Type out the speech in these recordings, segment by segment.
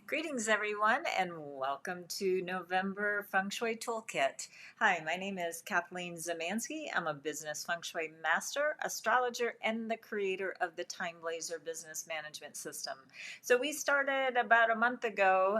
Greetings, everyone, and welcome to November Feng Shui Toolkit. Hi, my name is Kathleen Zemansky. I'm a business Feng Shui master, astrologer, and the creator of the TimeBlazr business management system. So we started about a month ago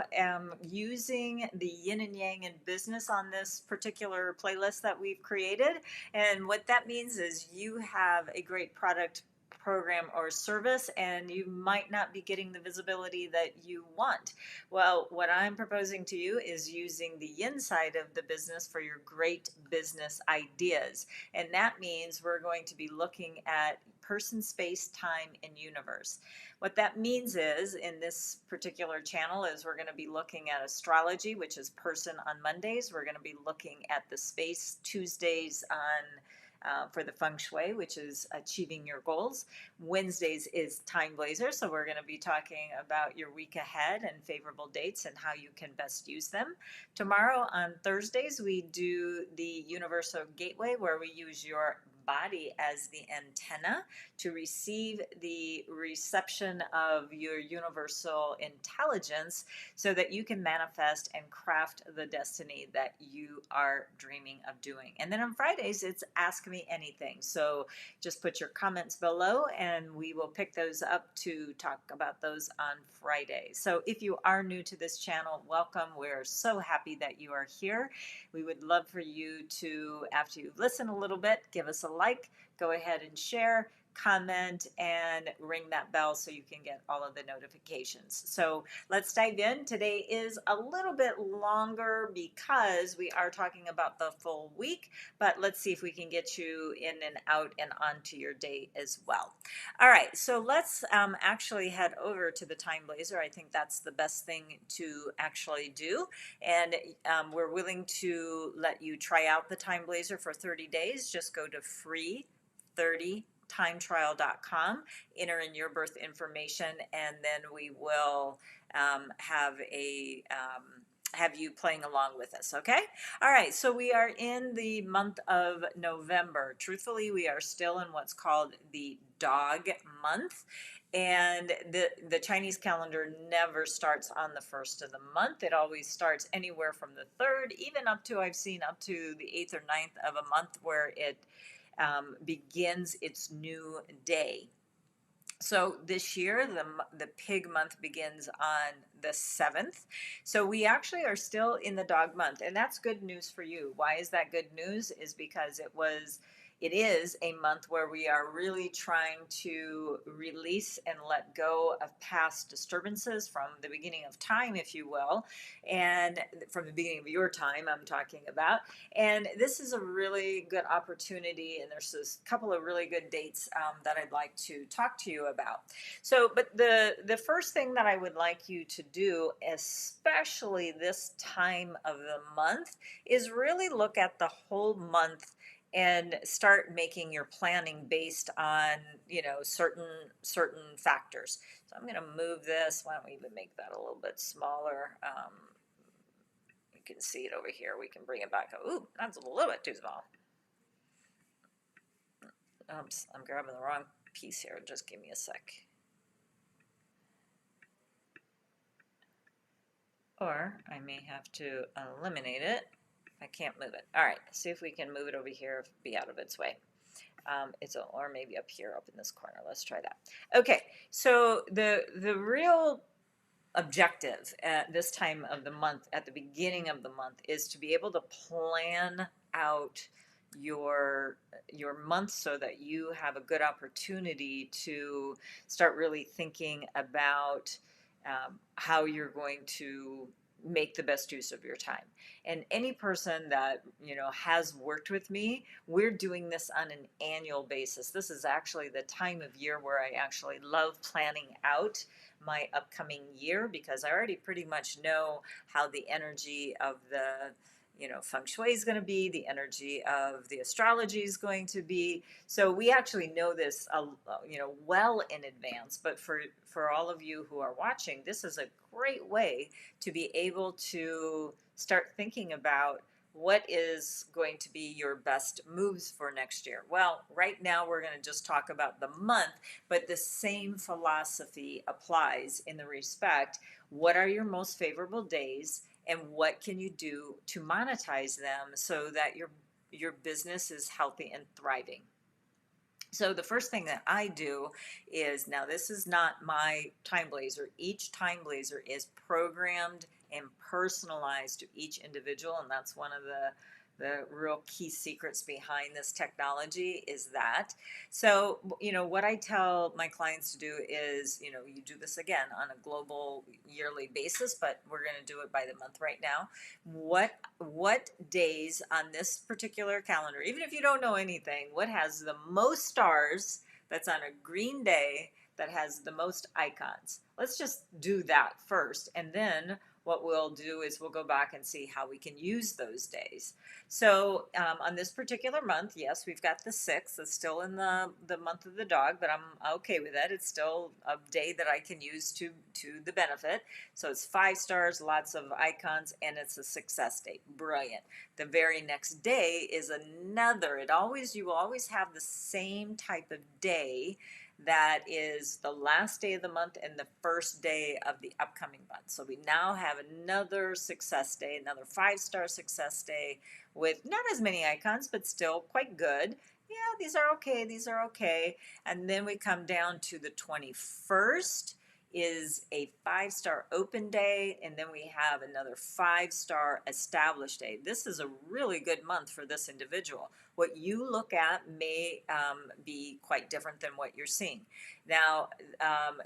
using the yin and yang in business on this particular playlist that we've created. And what that means is you have a great product, program, or service, and you might not be getting the visibility that you want. Well, what I'm proposing to you is using the yin side of the business for your great business ideas. And that means we're going to be looking at person, space, time, and universe. What that means is, in this particular channel, is we're going to be looking at astrology, which is person on Mondays. We're going to be looking at the space Tuesdays for the Feng Shui, which is achieving your goals. Wednesdays is TimeBlazr, so we're going to be talking about your week ahead and favorable dates and how you can best use them. Tomorrow on Thursdays, we do the Universal Gateway, where we use your body as the antenna to receive the reception of your universal intelligence so that you can manifest and craft the destiny that you are dreaming of doing. And then on Fridays, it's Ask Me Anything. So just put your comments below and we will pick those up to talk about those on Friday. So if you are new to this channel, welcome. We're so happy that you are here. We would love for you to, after you've listened a little bit, give us a like, go ahead and share, comment, and ring that bell so you can get all of the notifications. So let's dive in. Today is a little bit longer because we are talking about the full week, but let's see if we can get you in and out and onto your day as well. All right, so let's actually head over to the TimeBlazr. I think that's the best thing to actually do, and we're willing to let you try out the TimeBlazr for 30 days. Just go to free30timetrial.com, enter in your birth information, and then we will have you playing along with us, okay? All right, so we are in the month of November. Truthfully, we are still in what's called the dog month. And the Chinese calendar never starts on the first of the month. It always starts anywhere from the third, even up to, I've seen up to the 8th or 9th of a month where it begins its new day. So this year, the pig month begins on the 7th. So we actually are still in the dog month, and that's good news for you. Why is that good news? Is because it is a month where we are really trying to release and let go of past disturbances from the beginning of time, if you will, and from the beginning of your time, I'm talking about. And this is a really good opportunity, and there's a couple of really good dates that I'd like to talk to you about. So, but the first thing that I would like you to do, especially this time of the month, is really look at the whole month and start making your planning based on, certain factors. So I'm going to move this. Why don't we even make that a little bit smaller? You can see it over here. We can bring it back. Ooh, that's a little bit too small. Oops, I'm grabbing the wrong piece here. Just give me a sec. Or I may have to eliminate it. I can't move it. All right, see if we can move it over here, be out of its way. Or maybe up here, up in this corner. Let's try that. Okay, so the real objective at this time of the month, at the beginning of the month, is to be able to plan out your month so that you have a good opportunity to start really thinking about how you're going to make the best use of your time. And any person that has worked with me, we're doing this on an annual basis. This is actually the time of year where I actually love planning out my upcoming year, because I already pretty much know how the energy of the Feng Shui is going to be, the energy of the astrology is going to be. So we actually know this, well in advance. But for all of you who are watching, this is a great way to be able to start thinking about what is going to be your best moves for next year? Well, right now we're going to just talk about the month, but the same philosophy applies in the respect, what are your most favorable days and what can you do to monetize them so that your business is healthy and thriving? So the first thing that I do is, now this is not my TimeBlazr. Each TimeBlazr is programmed and personalized to each individual, and that's one of the real key secrets behind this technology is that. So, what I tell my clients to do is, you do this again on a global yearly basis, but we're going to do it by the month right now. What days on this particular calendar, even if you don't know anything, what has the most stars, that's on a green day, that has the most icons? Let's just do that first, and then what we'll do is we'll go back and see how we can use those days. So on this particular month, yes, we've got the 6th. It's still in the month of the dog, but I'm okay with that. It's still a day that I can use to the benefit. So it's 5 stars, lots of icons, and it's a success date. Brilliant. The very next day is another. You will always have the same type of day that is the last day of the month and the first day of the upcoming month. So we now have another success day, another 5-star success day with not as many icons, but still quite good. Yeah, these are okay, these are okay. And then we come down to the 21st is a 5-star open day, and then we have another 5-star established day. This is a really good month for this individual. What you look at may be quite different than what you're seeing. Now,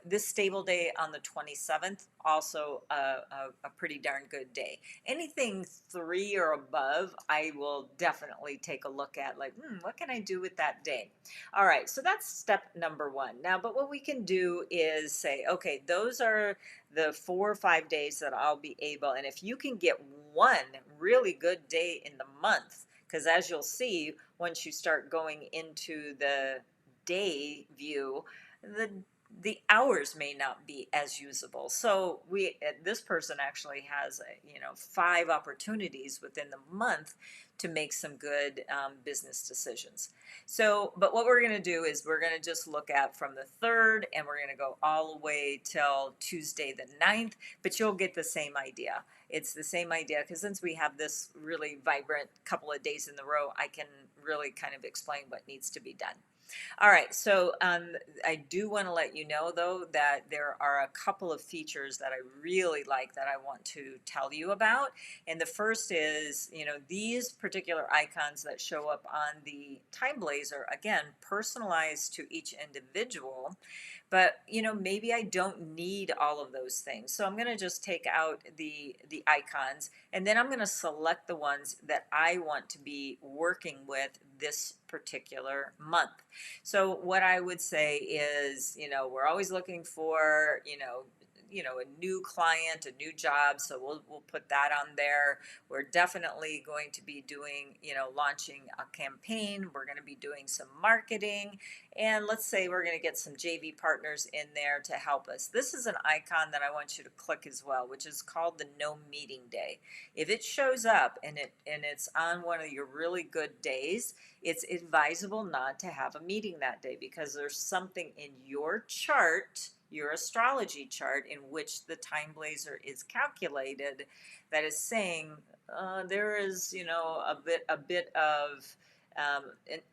this stable day on the 27th, also a pretty darn good day. Anything 3 or above, I will definitely take a look at, like, what can I do with that day? All right, so that's step number 1. Now, but what we can do is say, okay, those are the 4 or 5 days that I'll be able, and if you can get one really good day in the month, because as you'll see, once you start going into the day view, the hours may not be as usable. So this person actually has 5 opportunities within the month to make some good business decisions. So, but what we're going to do is we're going to just look at from the 3rd, and we're going to go all the way till Tuesday the 9th, but you'll get the same idea. It's the same idea, because since we have this really vibrant couple of days in the row, I can really kind of explain what needs to be done. All right, so I do want to let you know, though, that there are a couple of features that I really like that I want to tell you about. And the first is, these particular icons that show up on the TimeBlazr, again, personalized to each individual. But, maybe I don't need all of those things. So I'm going to just take out the icons, and then I'm going to select the ones that I want to be working with this particular month. So what I would say is, we're always looking for, a new client, a new job. So we'll put that on there. We're definitely going to be doing, launching a campaign. We're going to be doing some marketing. And let's say we're going to get some JV partners in there to help us. This is an icon that I want you to click as well, which is called the No Meeting Day. If it shows up and it's on one of your really good days, it's advisable not to have a meeting that day, because there's something in your chart, your astrology chart, in which the TimeBlazr is calculated, that is saying there is, a bit of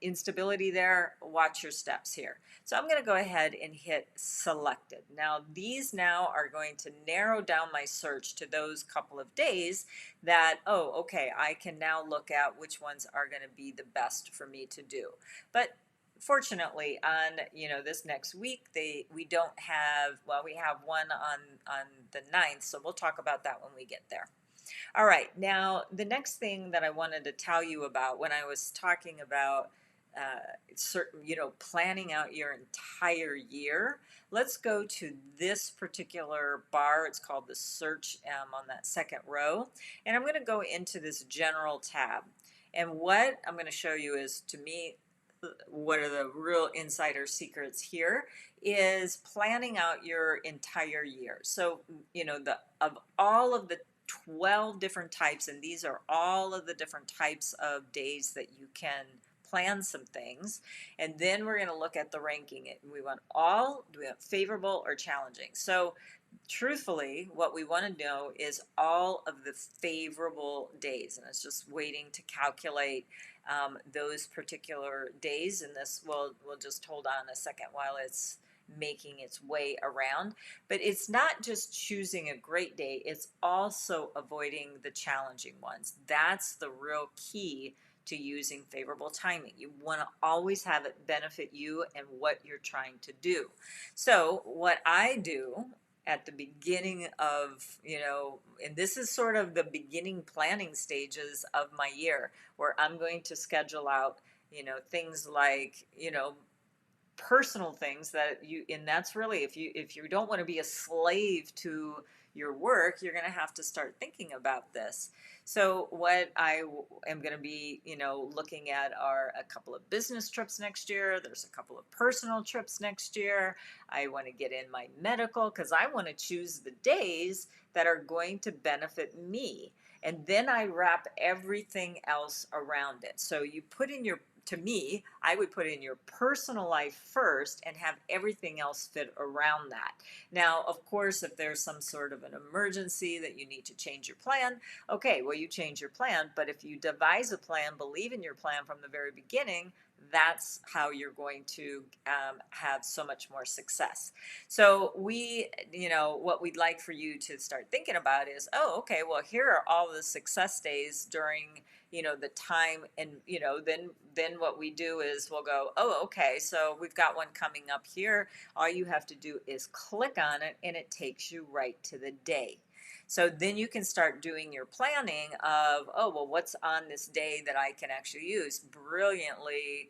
instability there. Watch your steps here. So I'm going to go ahead and hit selected. Now these now are going to narrow down my search to those couple of days that, oh, okay, I can now look at which ones are going to be the best for me to do. But fortunately, on this next week, we don't have, well, we have one on the 9th, so we'll talk about that when we get there. All right, now the next thing that I wanted to tell you about when I was talking about planning out your entire year, let's go to this particular bar. It's called the search on that 2nd row, and I'm going to go into this general tab. And what I'm going to show you is, to me, what are the real insider secrets here is planning out your entire year. So, of all of the 12 different types, and these are all of the different types of days that you can plan some things. And then we're going to look at the ranking. We want do we want favorable or challenging? So truthfully, what we want to know is all of the favorable days, and it's just waiting to calculate those particular days. And this, we'll just hold on a second while it's making its way around. But it's not just choosing a great day, it's also avoiding the challenging ones. That's the real key to using favorable timing. You want to always have it benefit you and what you're trying to do. So what I do at the beginning of, and this is sort of the beginning planning stages of my year, where I'm going to schedule out, things like, personal things and that's really, if you don't want to be a slave to your work, you're going to have to start thinking about this. So what I am going to be, looking at are a couple of business trips next year. There's a couple of personal trips next year. I want to get in my medical because I want to choose the days that are going to benefit me. And then I wrap everything else around it. So you put in to me, I would put in your personal life first and have everything else fit around that. Now, of course, if there's some sort of an emergency that you need to change your plan, okay, well, you change your plan. But if you devise a plan, believe in your plan from the very beginning, that's how you're going to have so much more success. So what we'd like for you to start thinking about is, oh, okay, well, here are all the success days during the time, and then what we do is we'll go, oh, okay, so we've got one coming up here. All you have to do is click on it and it takes you right to the day. So then you can start doing your planning of, oh, well, what's on this day that I can actually use? Brilliantly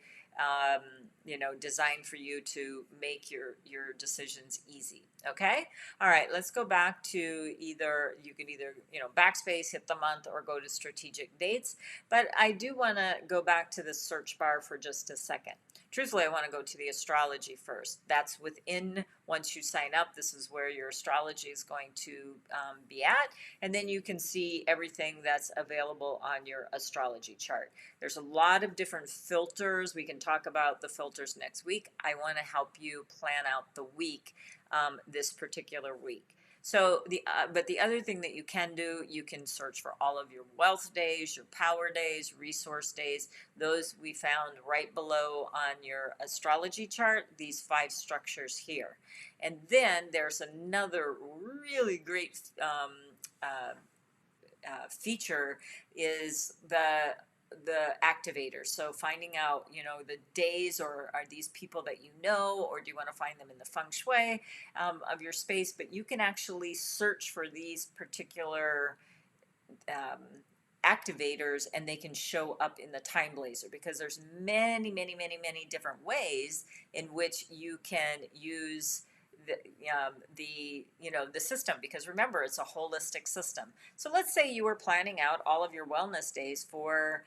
designed for you to make your decisions easy. Okay. All right. Let's go back to you can either backspace, hit the month, or go to strategic dates. But I do want to go back to the search bar for just a second. Truthfully, I want to go to the astrology first. That's once you sign up, this is where your astrology is going to be at. And then you can see everything that's available on your astrology chart. There's a lot of different filters. We can talk about the filters next week. I want to help you plan out the week, this particular week. So but the other thing that you can do, you can search for all of your wealth days, your power days, resource days. Those we found right below on your astrology chart, these 5 structures here. And then there's another really great feature is the activators. So finding out, the days, or are these people that or do you want to find them in the feng shui of your space? But you can actually search for these particular activators, and they can show up in the TimeBlazr, because there's many, many, many, many different ways in which you can use the system, because remember, it's a holistic system. So let's say you were planning out all of your wellness days for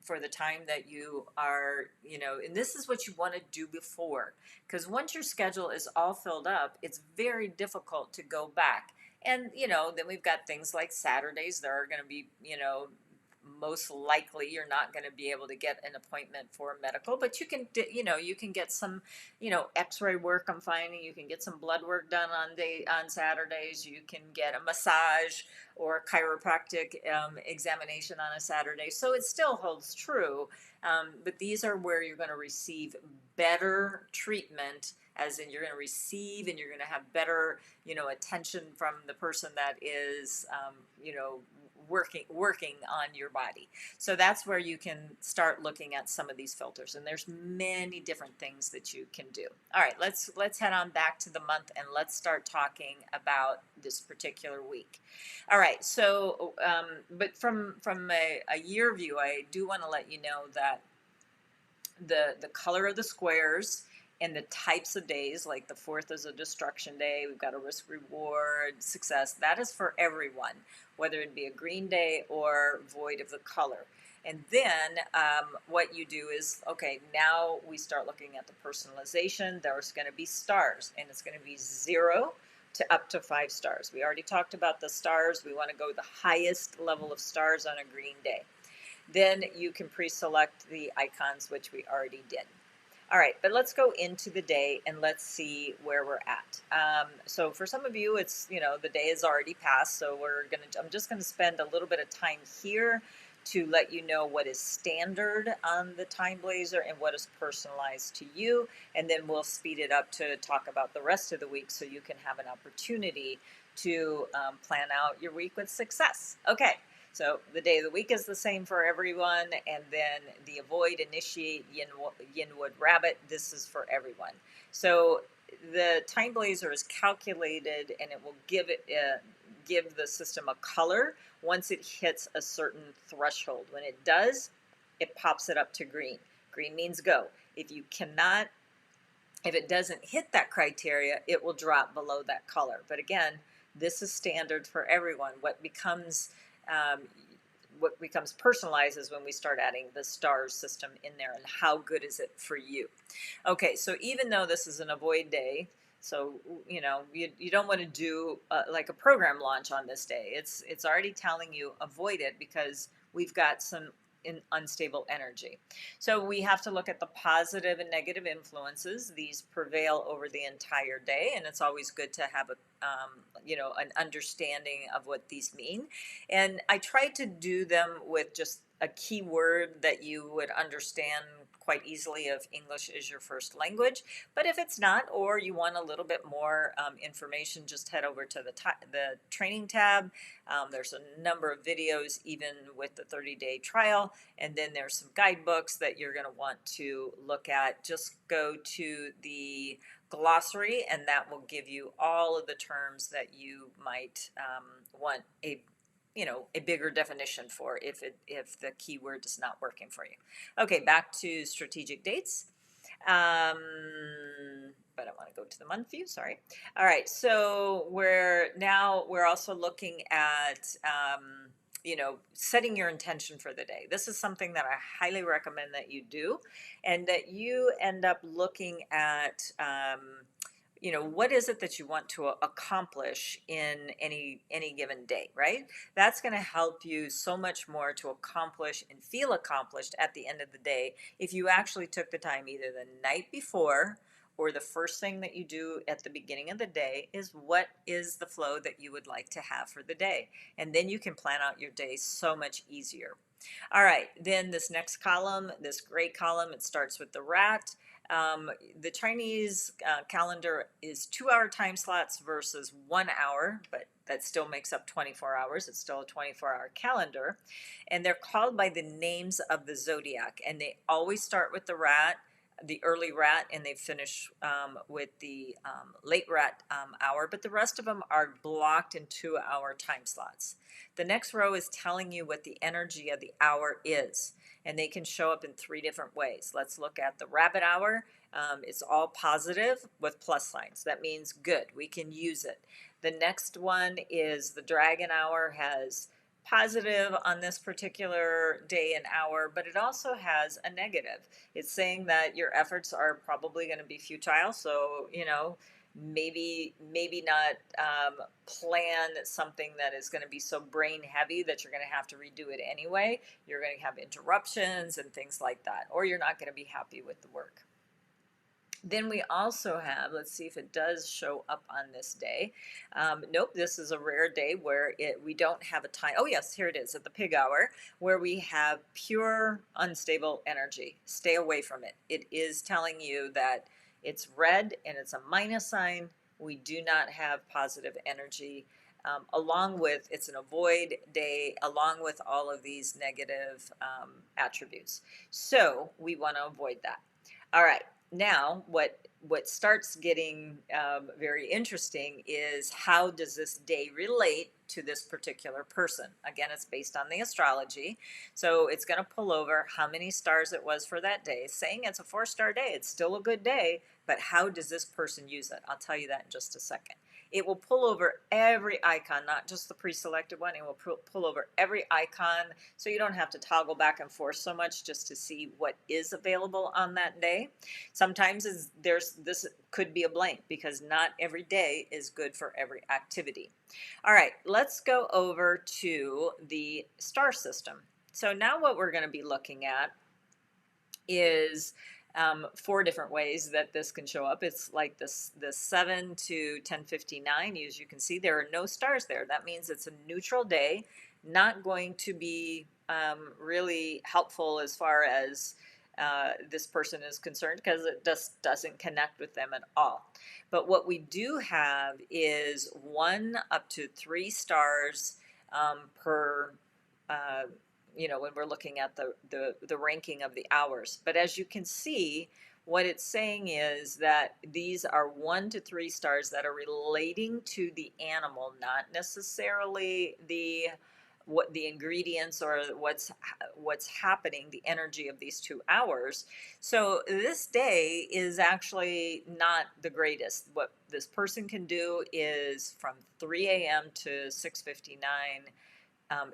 for the time that you are, and this is what you want to do before, because once your schedule is all filled up, it's very difficult to go back. And then we've got things like Saturdays. There are going to be most likely you're not going to be able to get an appointment for a medical, but you can get some x-ray work. I'm finding you can get some blood work done on Saturdays. You can get a massage or a chiropractic examination on a Saturday. So it still holds true, but these are where you're going to receive better treatment, as in you're going to receive and you're going to have better attention from the person that is working on your body. So that's where you can start looking at some of these filters, and there's many different things that you can do. All right, let's head on back to the month, and let's start talking about this particular week. All right, so but from a year view, I do want to let you know that the color of the squares and the types of days, like the 4th is a destruction day, we've got a risk reward success, that is for everyone, whether it be a green day or void of the color. And then what you do is, okay, now we start looking at the personalization. There's going to be stars, and it's going to be 0 to up to 5 stars. We already talked about the stars. We want to go the highest level of stars on a green day. Then you can pre-select the icons, which we already did. All right, but let's go into the day and let's see where we're at. So for some of you, it's, the day is already passed. So I'm just gonna spend a little bit of time here to let you know what is standard on the TimeBlazr and what is personalized to you. And then we'll speed it up to talk about the rest of the week so you can have an opportunity to plan out your week with success. Okay. So the day of the week is the same for everyone, and then the avoid, initiate, Yinwood rabbit, this is for everyone. So the TimeBlazr is calculated, and it will give the system a color once it hits a certain threshold. When it does, it pops it up to green. Green means go. If it doesn't hit that criteria, it will drop below that color. But again, this is standard for everyone. What becomes personalized is when we start adding the stars system in there, and how good is it for you. Okay, so even though this is an avoid day, so you don't want to do like a program launch on this day. It's already telling you avoid it because we've got some unstable energy. So we have to look at the positive and negative influences. These prevail over the entire day, and it's always good to have an understanding of what these mean. And I try to do them with just a keyword that you would understand quite easily if English is your first language. But if it's not, or you want a little bit more information, just head over to the training tab. There's a number of videos, even with the 30-day trial, and then there's some guidebooks that you're going to want to look at. Just go to the glossary, and that will give you all of the terms that you might want a bigger definition for if the keyword is not working for you. Okay, back to strategic dates. But I want to go to the month view, sorry. All right, so we're also looking at setting your intention for the day. This is something that I highly recommend that you do, and that you end up looking at what is it that you want to accomplish in any given day, right? That's going to help you so much more to accomplish and feel accomplished at the end of the day if you actually took the time either the night before or the first thing that you do at the beginning of the day is what is the flow that you would like to have for the day. And then you can plan out your day so much easier. All right, then this next column, this gray column, it starts with the rat. The Chinese calendar is 2-hour time slots versus 1 hour, but that still makes up 24 hours. It's still a 24-hour calendar. And they're called by the names of the zodiac. And they always start with the rat, the early rat, and they finish with the late rat hour. But the rest of them are blocked in 2-hour time slots. The next row is telling you what the energy of the hour is. And they can show up in 3 different ways. Let's look at the rabbit hour. It's all positive with plus signs. That means good. We can use it. The next one is the dragon hour, has positive on this particular day and hour, but it also has a negative. It's saying that your efforts are probably going to be futile. So, maybe not plan something that is going to be so brain heavy that you're going to have to redo it anyway. You're going to have interruptions and things like that, or you're not going to be happy with the work. Then we also have, let's see if it does show up on this day. Nope, this is a rare day where we don't have a time. Oh yes, here it is at the pig hour, where we have pure unstable energy. Stay away from it. It is telling you that it's red and it's a minus sign. We do not have positive energy. Along with, it's an avoid day, along with all of these negative attributes. So we want to avoid that. All right. Now, what starts getting very interesting is how does this day relate to this particular person? Again, it's based on the astrology. So it's going to pull over how many stars it was for that day. Saying it's a 4-star day, it's still a good day, but how does this person use it? I'll tell you that in just a second. it will pull over every icon, not just the pre-selected one. It will pull over every icon, so you don't have to toggle back and forth so much just to see what is available on that day. Sometimes this could be a blank because not every day is good for every activity. All right, let's go over to the star system. So now what we're going to be looking at is 4 different ways that this can show up. It's like this 7 to 10:59. As you can see, there are no stars there. That means it's a neutral day, not going to be really helpful as far as this person is concerned, because it just doesn't connect with them at all. But what we do have is 1 up to 3 stars per when we're looking at the ranking of the hours. But as you can see, what it's saying is that these are 1 to 3 stars that are relating to the animal, not necessarily the ingredients or what's happening, the energy of these 2 hours. So this day is actually not the greatest. What this person can do is from 3 a.m. to 6:59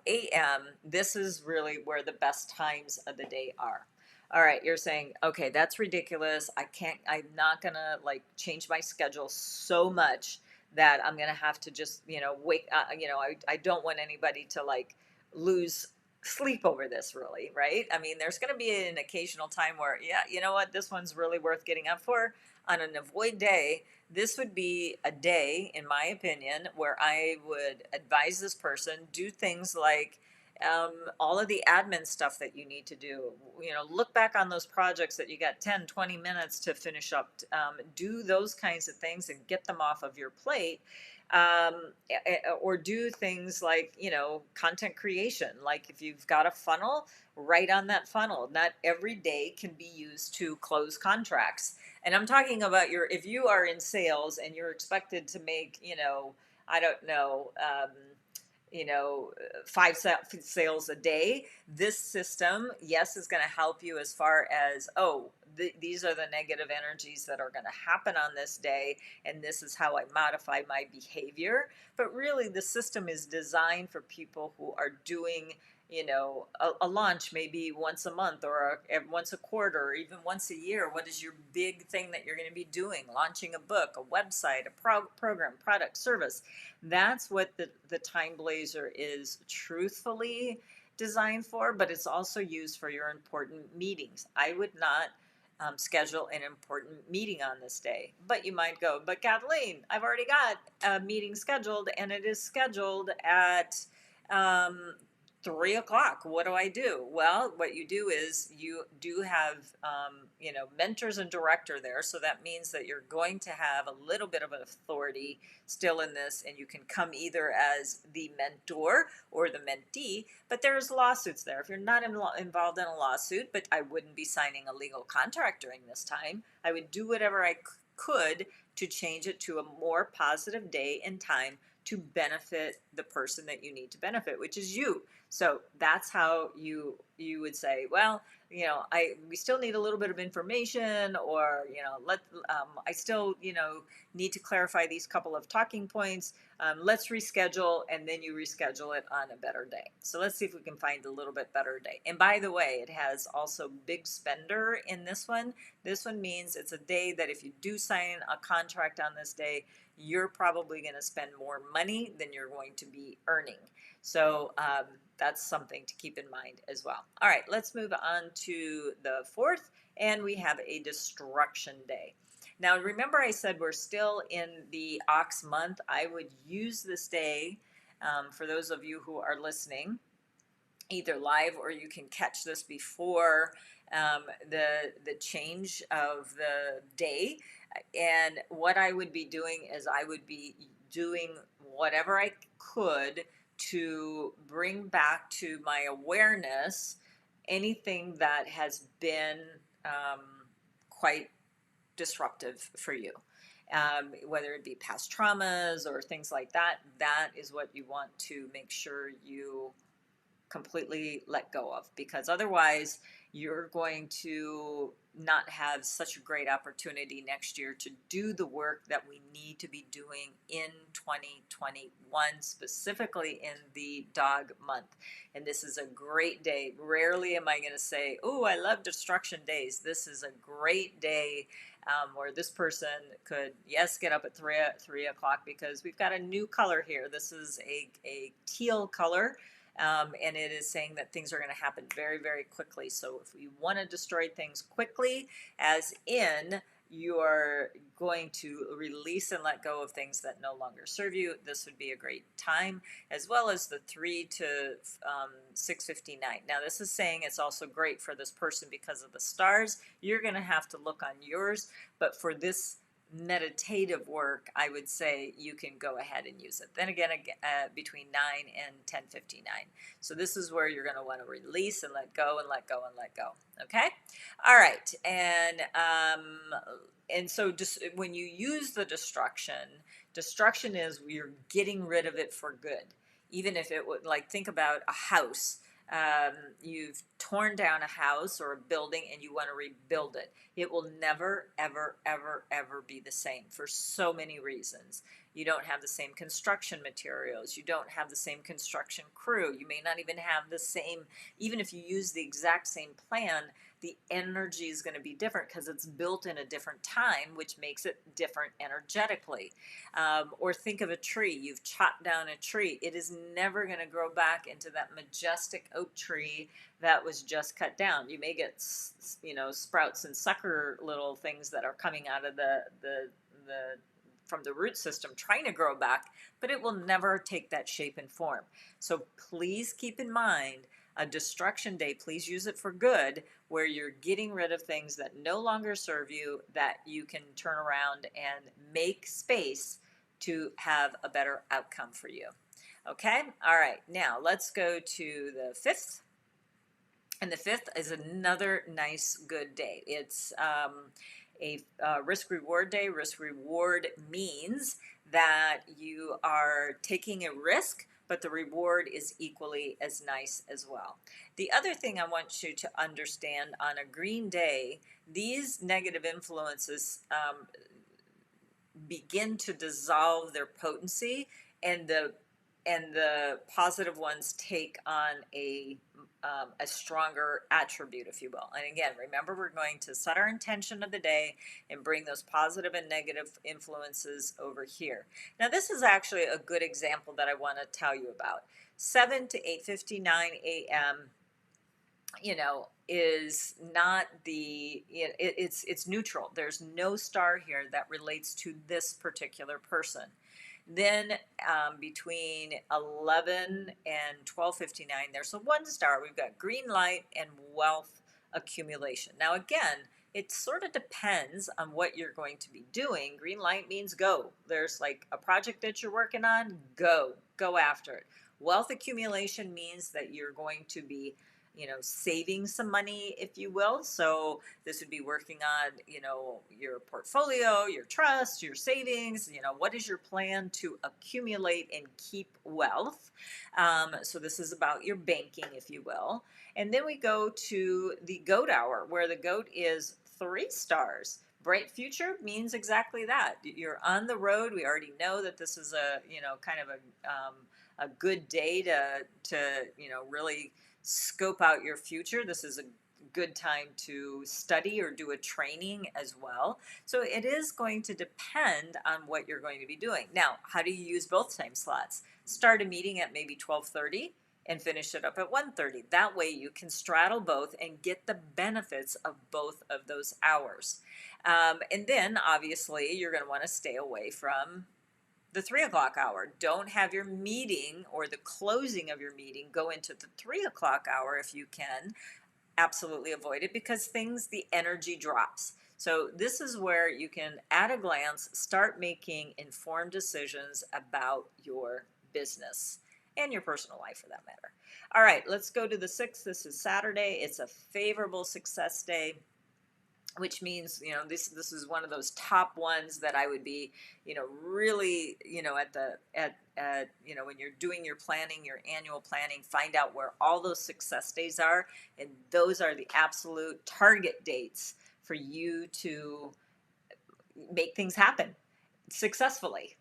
a.m., this is really where the best times of the day are. All right, you're saying, okay, that's ridiculous. I'm not gonna like change my schedule so much that I'm gonna have to just, wake, I don't want anybody to like lose sleep over this, really, right? I mean, there's gonna be an occasional time where, yeah, you know what, this one's really worth getting up for. On an avoid day, this would be a day, in my opinion, where I would advise this person do things like all of the admin stuff that you need to do. Look back on those projects that you got 10, 20 minutes to finish up. Do those kinds of things and get them off of your plate. Or do things like, content creation. Like if you've got a funnel, write on that funnel. Not every day can be used to close contracts. And I'm talking about if you are in sales and you're expected to make, I don't know, 5 sales a day, this system, yes, is going to help you as far as, these are the negative energies that are going to happen on this day, and this is how I modify my behavior. But really, the system is designed for people who are doing a launch maybe once a month or once a quarter or even once a year. What is your big thing that you're going to be doing? Launching a book, a website, a program, product, service. That's what the TimeBlazr is truthfully designed for, but it's also used for your important meetings. I would not schedule an important meeting on this day. But you might go, but Kathleen, I've already got a meeting scheduled, and it is scheduled at 3 o'clock. What do I do? Well, what you do is you do have, mentors and director there. So that means that you're going to have a little bit of an authority still in this, and you can come either as the mentor or the mentee, but there's lawsuits there. If you're not involved in a lawsuit, but I wouldn't be signing a legal contract during this time, I would do whatever I could to change it to a more positive day and time to benefit the person that you need to benefit, which is you. So that's how you would say, well, we still need a little bit of information, or I still need to clarify these couple of talking points. Let's reschedule, and then you reschedule it on a better day. So let's see if we can find a little bit better day. And by the way, it has also big spender in this one. This one means it's a day that if you do sign a contract on this day, you're probably going to spend more money than you're going to be earning. So that's something to keep in mind as well. All right, let's move on to the 4th, and we have a destruction day. Now, remember I said we're still in the ox month. I would use this day, for those of you who are listening, either live or you can catch this before the change of the day. And what I would be doing is I would be doing whatever I could to bring back to my awareness anything that has been quite disruptive for you. Whether it be past traumas or things like that, that is what you want to make sure you completely let go of, because otherwise you're going to not have such a great opportunity next year to do the work that we need to be doing in 2021, specifically in the dog month. And this is a great day. Rarely am I going to say, oh, I love destruction days. This is a great day where this person could, yes, get up at 3 o'clock because we've got a new color here. This is a teal color. And it is saying that things are going to happen very, very quickly. So if we want to destroy things quickly, as in you're going to release and let go of things that no longer serve you, this would be a great time, as well as the 3 to 6:59. Now this is saying it's also great for this person because of the stars. You're going to have to look on yours, but for this meditative work, I would say you can go ahead and use it. Then again, between 9 and 10:59. So this is where you're going to want to release and let go and let go and let go. Okay. All right. And so just when you use the destruction is you're getting rid of it for good. Even if it would, like, think about a house. You've torn down a house or a building and you want to rebuild it. It will never, ever, ever, ever be the same for so many reasons. You don't have the same construction materials. You don't have the same construction crew. You may not even have the same, even if you use the exact same plan, the energy is going to be different because it's built in a different time, which makes it different energetically. Or think of a tree. You've chopped down a tree. It is never going to grow back into that majestic oak tree that was just cut down. You may get, sprouts and sucker little things that are coming out of the from the root system trying to grow back, but it will never take that shape and form. So please keep in mind a destruction day, please use it for good, where you're getting rid of things that no longer serve you, that you can turn around and make space to have a better outcome for you. Okay, all right, now let's go to the 5th. And the 5th is another nice, good day. It's a risk-reward day. Risk-reward means that you are taking a risk, but the reward is equally as nice as well. The other thing I want you to understand, on a green day, these negative influences begin to dissolve their potency, and the positive ones take on a stronger attribute, if you will. And again, remember, we're going to set our intention of the day and bring those positive and negative influences over here. Now, this is actually a good example that I want to tell you about. 7 to 8:59 a.m. Is not it's neutral. There's no star here that relates to this particular person. Then between 11 and 12:59, there's a 1 star. We've got green light and wealth accumulation. Now, again, it sort of depends on what you're going to be doing. Green light means go. There's like a project that you're working on, go after it. Wealth accumulation means that you're going to be saving some money, if you will. So this would be working on, your portfolio, your trust, your savings, what is your plan to accumulate and keep wealth? So this is about your banking, if you will. And then we go to the goat hour, where the goat is 3 stars. Bright future means exactly that. You're on the road. We already know that this is a, kind of a good day to really scope out your future. This is a good time to study or do a training as well. So it is going to depend on what you're going to be doing. Now, how do you use both time slots? Start a meeting at maybe 12:30 and finish it up at 1:30. That way you can straddle both and get the benefits of both of those hours. And then obviously you're going to want to stay away from the 3 o'clock hour. Don't have your meeting or the closing of your meeting go into the 3 o'clock hour if you can. Absolutely avoid it, because the energy drops. So this is where you can, at a glance, start making informed decisions about your business and your personal life, for that matter. All right, let's go to the 6th. This is Saturday. It's a favorable success day. which means, this is one of those top ones that I would be, really, when you're doing your planning, your annual planning, find out where all those success days are, and those are the absolute target dates for you to make things happen successfully.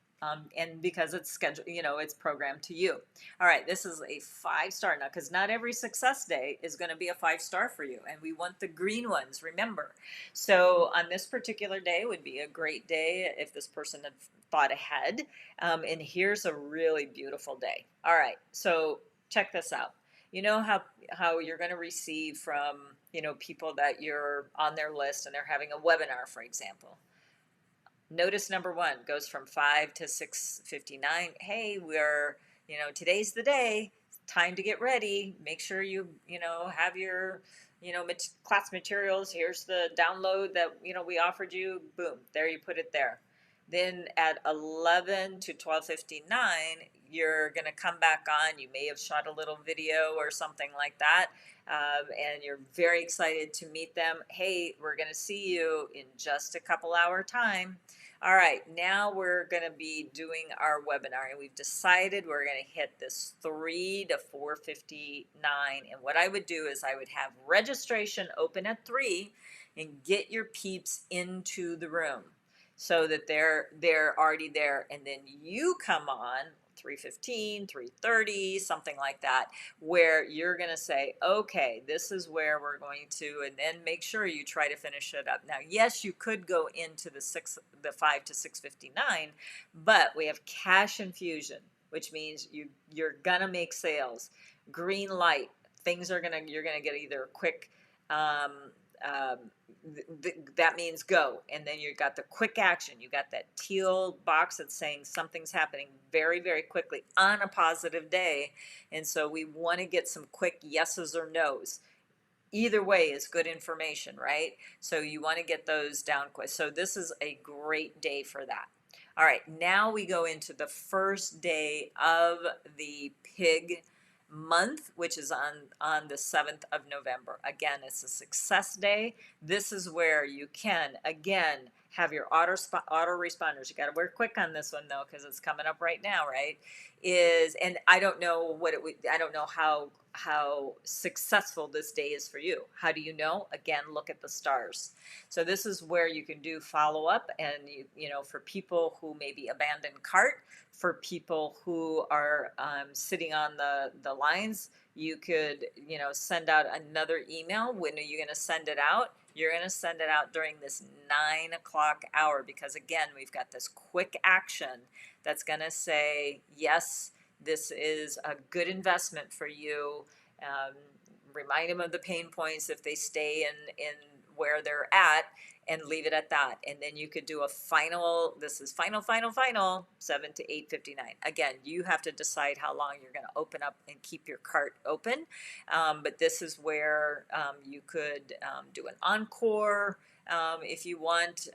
And because it's scheduled, it's programmed to you. All right, this is a 5-star now, because not every success day is going to be a 5-star for you, and we want the green ones, remember. So on this particular day would be a great day if this person had thought ahead. And here's a really beautiful day. All right, so check this out. You know how you're going to receive from, people that you're on their list and they're having a webinar, for example. Notice number 1 goes from 5 to 6:59. Hey, today's the day. Time to get ready. Make sure you have your class materials. Here's the download that we offered you. Boom, there you put it there. Then at 11 to 12:59, you're gonna come back on. You may have shot a little video or something like that. And you're very excited to meet them. Hey, we're going to see you in just a couple hour time. All right, now we're going to be doing our webinar, and we've decided we're going to hit this 3 to 4:59. And what I would do is I would have registration open at 3 and get your peeps into the room so that they're already there, and then you come on 3:15, 3:30, something like that, where you're going to say, okay, this is where we're going to, and then make sure you try to finish it up. Now, yes, you could go into the 5 to 6:59, but we have cash infusion, which means you're going to make sales. Green light, you're going to get either a quick, that means go, and then you got the quick action. You got that teal box that's saying something's happening very, very quickly on a positive day, and so we want to get some quick yeses or nos. Either way is good information, right? So you want to get those down quick. So this is a great day for that. All right, now we go into the first day of the pig month, which is on the 7th of November. Again, it's a success day. This is where you can, again, have your auto responders. You got to work quick on this one though, because it's coming up right now, right? And I don't know I don't know how successful this day is for you. How do you know? Again, look at the stars. So this is where you can do follow up, and for people who maybe abandon cart, for people who are sitting on the lines, you could send out another email. When are you going to send it out? You're going to send it out during this 9 o'clock hour, because again, we've got this quick action that's going to say, yes, this is a good investment for you. Remind them of the pain points if they stay in where they're at, and leave it at that. And then you could do a final, this is final, 7 to 8:59. Again, you have to decide how long you're going to open up and keep your cart open. But this is where you could do an encore if you want,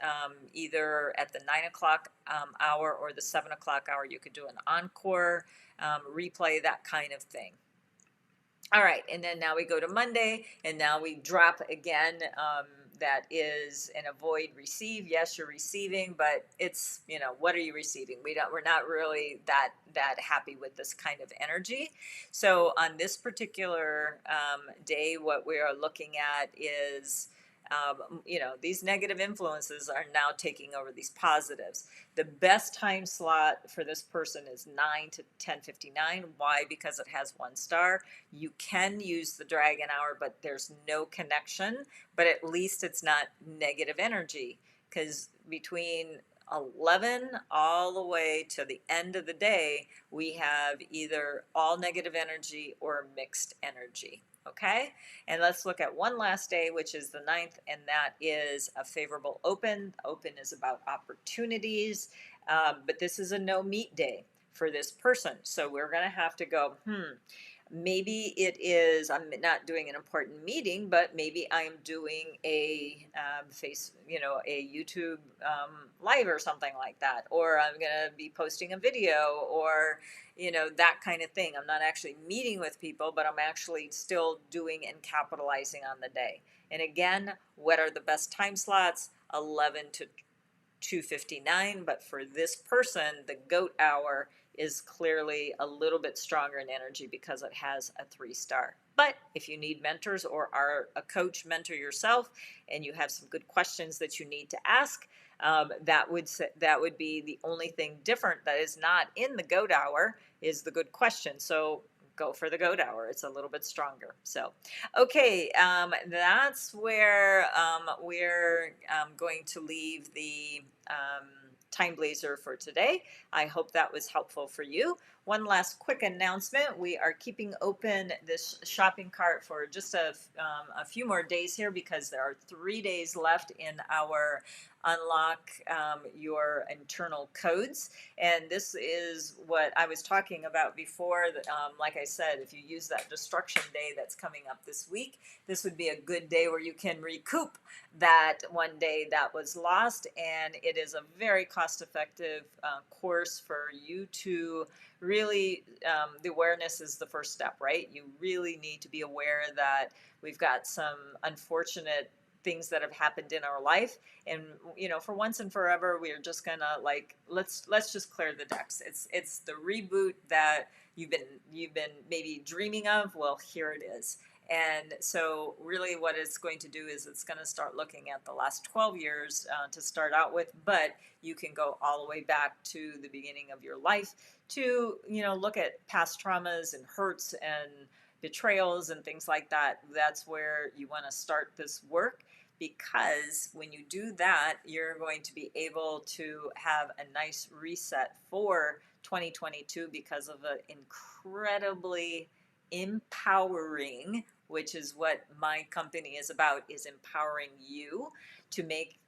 either at the 9 o'clock hour or the 7 o'clock hour. You could do an encore, replay, that kind of thing. All right, and then now we go to Monday, and now we drop again. That is an avoid receive. Yes, you're receiving, but it's, what are you receiving? We're not really that happy with this kind of energy. So on this particular day, what we are looking at is, these negative influences are now taking over these positives. The best time slot for this person is 9 to 10:59. Why? Because it has 1 star. You can use the dragon hour, but there's no connection. But at least it's not negative energy, because between 11 all the way to the end of the day, we have either all negative energy or mixed energy. Okay, and let's look at one last day, which is the 9th, and that is a favorable open. Open is about opportunities, but this is a no meet day. for this person. So we're going to have to go, maybe it is, I'm not doing an important meeting, but maybe I'm doing a a YouTube live or something like that, or I'm going to be posting a video, or, that kind of thing. I'm not actually meeting with people, but I'm actually still doing and capitalizing on the day. And again, what are the best time slots? 11 to 2:59, but for this person, the goat hour is clearly a little bit stronger in energy because it has a 3-star. But if you need mentors or are a coach mentor yourself and you have some good questions that you need to ask, that would be the only thing different that is not in the goat hour is the good question. So go for the goat hour. It's a little bit stronger. So, okay, that's where we're going to leave the TimeBlazr for today. I hope that was helpful for you. One last quick announcement. We are keeping open this shopping cart for just a few more days here because there are 3 days left in our Unlock Your Internal Codes. And this is what I was talking about before. Like I said, if you use that destruction day that's coming up this week, this would be a good day where you can recoup that one day that was lost. And it is a very cost-effective course for you to really, the awareness is the first step, right? You really need to be aware that we've got some unfortunate things that have happened in our life, and for once and forever we are just gonna let's just clear the decks. It's the reboot that you've been maybe dreaming of. Well, here it is. And so really what it's going to do is it's going to start looking at the last 12 years to start out with, but you can go all the way back to the beginning of your life to look at past traumas and hurts and betrayals and things like that. That's where you want to start this work, because when you do that, you're going to be able to have a nice reset for 2022 because of an incredibly empowering, which is what my company is about, is empowering you to make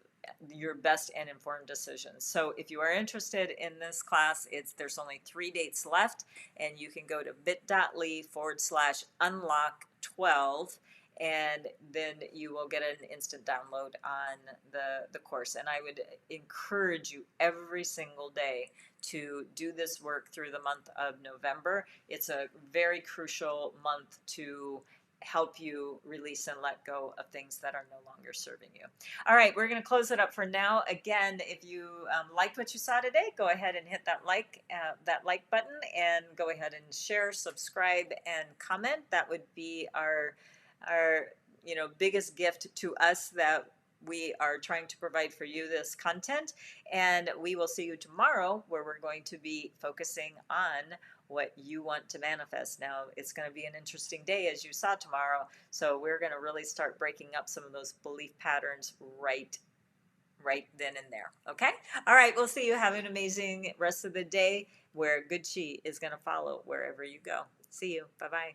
your best and informed decisions. So if you are interested in this class, there's only 3 dates left, and you can go to bit.ly/unlock12, and then you will get an instant download on the course. And I would encourage you every single day to do this work through the month of November. It's a very crucial month to help you release and let go of things that are no longer serving you. All right, we're going to close it up for now. Again, if you liked what you saw today, go ahead and hit that like button, and go ahead and share, subscribe, and comment. That would be our biggest gift to us, that we are trying to provide for you this content. And we will see you tomorrow, where we're going to be focusing on what you want to manifest. Now, it's going to be an interesting day, as you saw tomorrow. So we're going to really start breaking up some of those belief patterns right then and there. Okay? All right, we'll see you. Have an amazing rest of the day, where good chi is going to follow wherever you go. See you. Bye-bye.